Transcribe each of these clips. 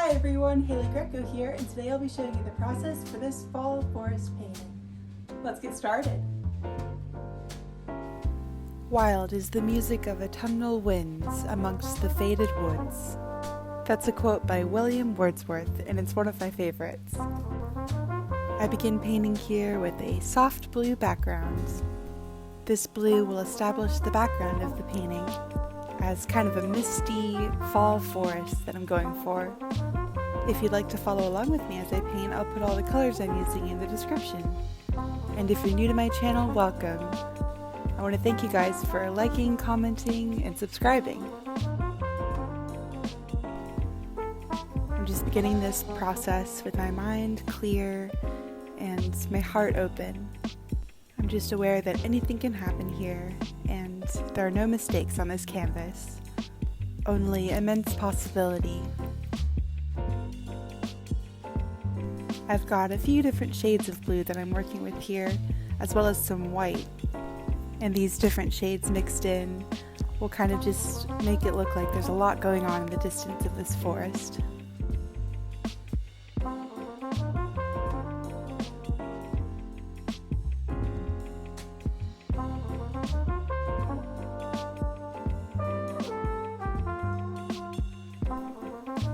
Hi everyone, Haley Greco here, and today I'll be showing you the process for this fall forest painting. Let's get started. Wild is the music of autumnal winds amongst the faded woods. That's a quote by William Wordsworth, and it's one of my favorites. I begin painting here with a soft blue background. This blue will establish the background of the painting as kind of a misty fall forest that I'm going for. If you'd like to follow along with me as I paint, I'll put all the colors I'm using in the description. And if you're new to my channel, welcome. I want to thank you guys for liking, commenting, and subscribing. I'm just beginning this process with my mind clear and my heart open. I'm just aware that anything can happen here, and there are no mistakes on this canvas, only immense possibility. I've got a few different shades of blue that I'm working with here, as well as some white, and these different shades mixed in will kind of just make it look like there's a lot going on in the distance of this forest.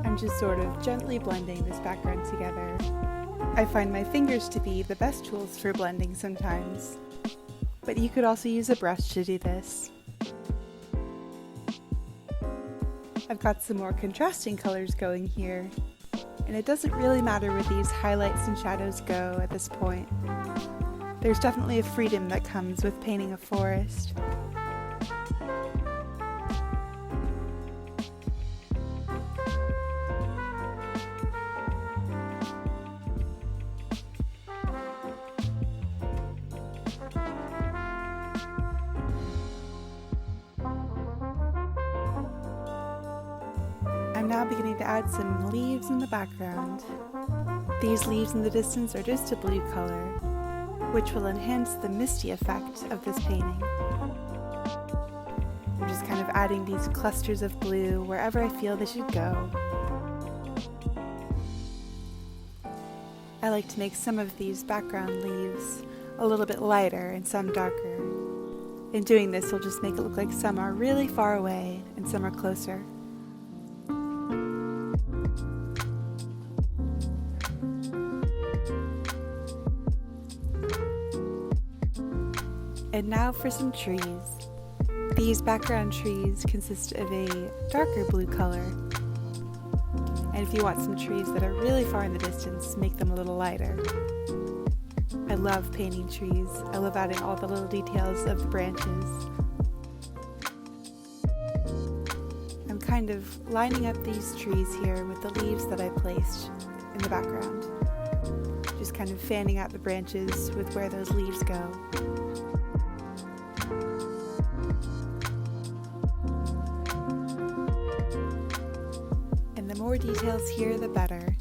I'm just sort of gently blending this background together. I find my fingers to be the best tools for blending sometimes, but you could also use a brush to do this. I've got some more contrasting colors going here, and it doesn't really matter where these highlights and shadows go at this point. There's definitely a freedom that comes with painting a forest. I'm now beginning to add some leaves in the background. These leaves in the distance are just a blue color, which will enhance the misty effect of this painting. I'm just kind of adding these clusters of blue wherever I feel they should go. I like to make some of these background leaves a little bit lighter and some darker. In doing this, we'll just make it look like some are really far away and some are closer. And now for some trees. These background trees consist of a darker blue color. And if you want some trees that are really far in the distance, make them a little lighter. I love painting trees. I love adding all the little details of the branches. I'm kind of lining up these trees here with the leaves that I placed in the background. Just kind of fanning out the branches with where those leaves go. The more details here, the better.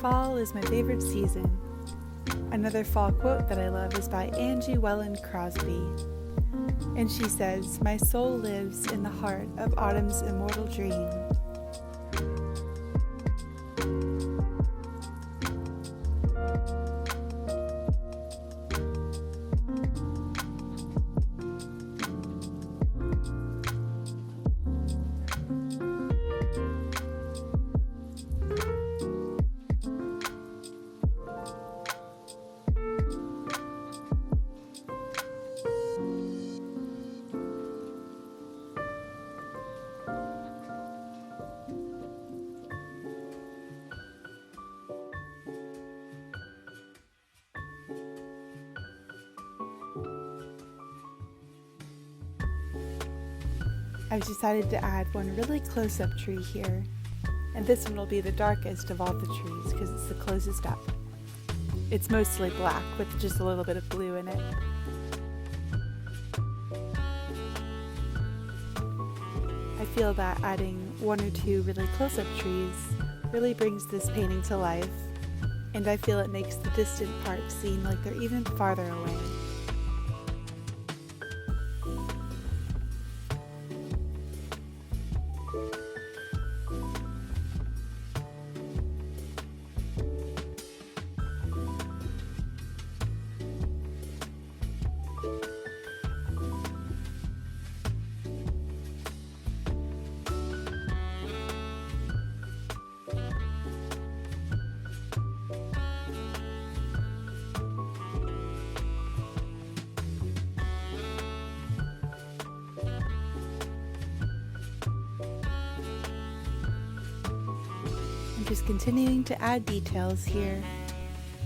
Fall is my favorite season. Another fall quote that I love is by Angie Wellen Crosby, and she says, "My soul lives in the heart of autumn's immortal dream." I've decided to add one really close-up tree here, and this one will be the darkest of all the trees because it's the closest up. It's mostly black with just a little bit of blue in it. feel that adding one or two really close-up trees really brings this painting to life, and I feel it makes the distant parts seem like they're even farther away. I'm just continuing to add details here,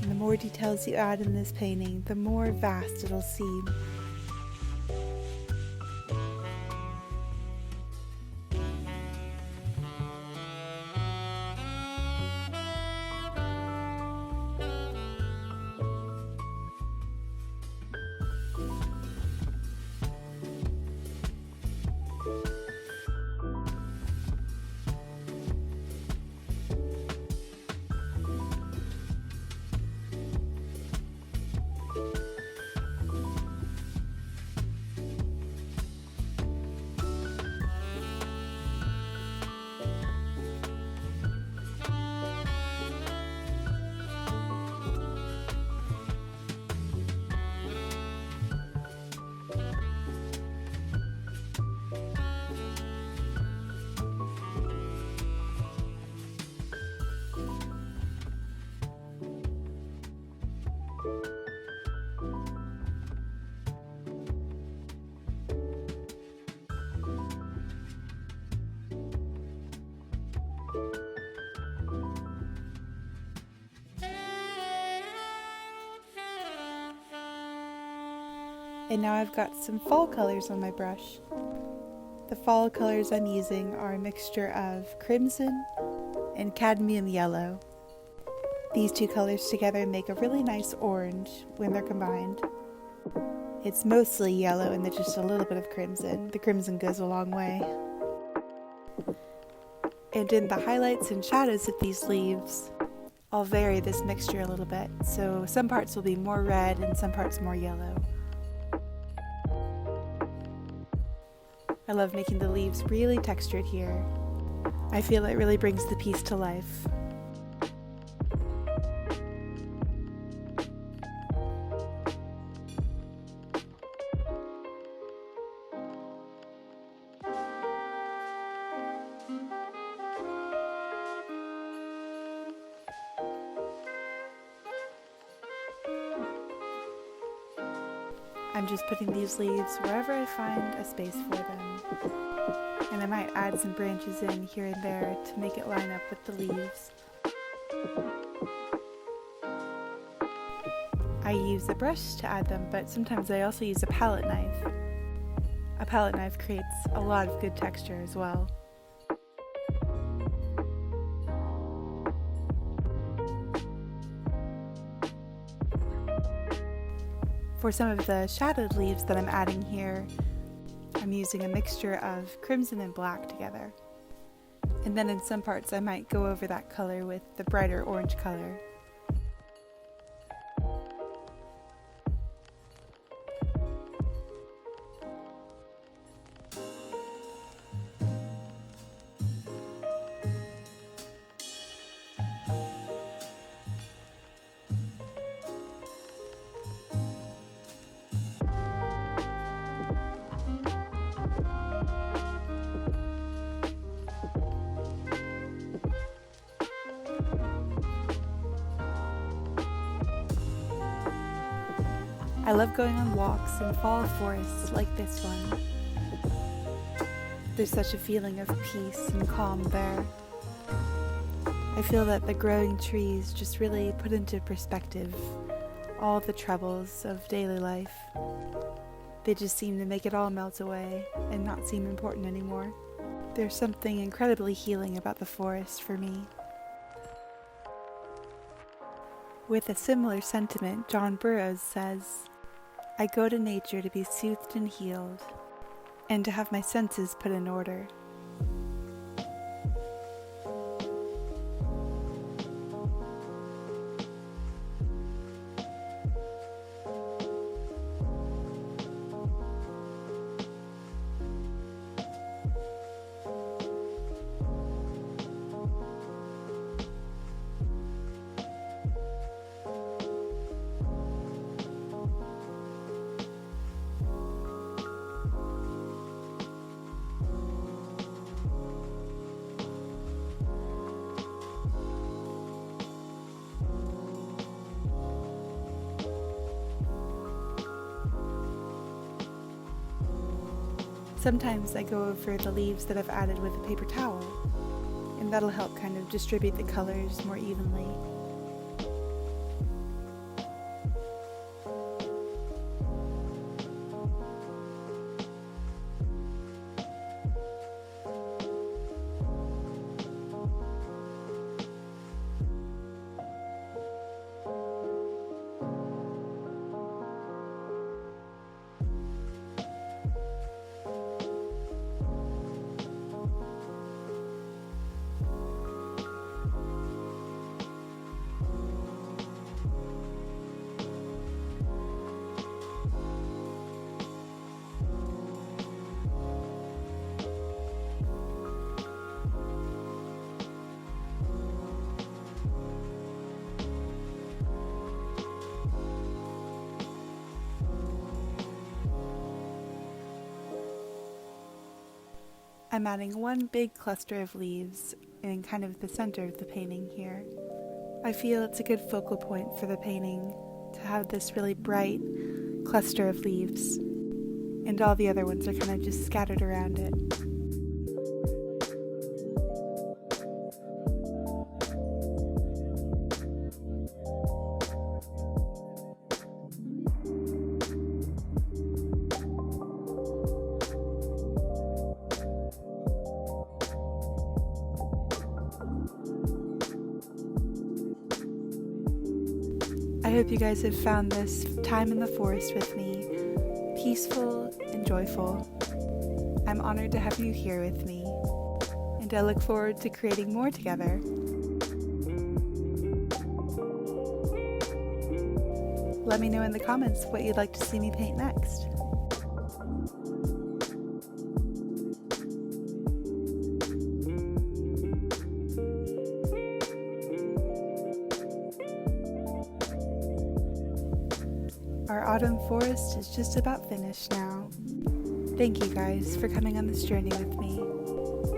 and the more details you add in this painting, the more vast it'll seem. And now I've got some fall colors on my brush. The fall colors I'm using are a mixture of crimson and cadmium yellow. These two colors together make a really nice orange when they're combined. It's mostly yellow and there's just a little bit of crimson. The crimson goes a long way. And in the highlights and shadows of these leaves, I'll vary this mixture a little bit. So some parts will be more red and some parts more yellow. I love making the leaves really textured here. I feel it really brings the piece to life. I'm just putting these leaves wherever I find a space for them. And I might add some branches in here and there to make it line up with the leaves. I use a brush to add them, but sometimes I also use a palette knife. A palette knife creates a lot of good texture as well. For some of the shadowed leaves that I'm adding here, I'm using a mixture of crimson and black together. And then in some parts I might go over that color with the brighter orange color. I love going on walks in fall forests like this one. There's such a feeling of peace and calm there. I feel that the growing trees just really put into perspective all the troubles of daily life. They just seem to make it all melt away and not seem important anymore. There's something incredibly healing about the forest for me. With a similar sentiment, John Burroughs says, "I go to nature to be soothed and healed, and to have my senses put in order." Sometimes I go over the leaves that I've added with a paper towel, and that'll help kind of distribute the colors more evenly. I'm adding one big cluster of leaves in kind of the center of the painting here. I feel it's a good focal point for the painting to have this really bright cluster of leaves, and all the other ones are kind of just scattered around it. I hope you guys have found this time in the forest with me peaceful and joyful. I'm honored to have you here with me, and I look forward to creating more together. Let me know in the comments what you'd like to see me paint next. Our autumn forest is just about finished now. Thank you guys for coming on this journey with me.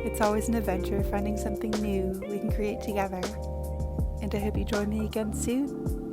It's always an adventure finding something new we can create together, and I hope you join me again soon.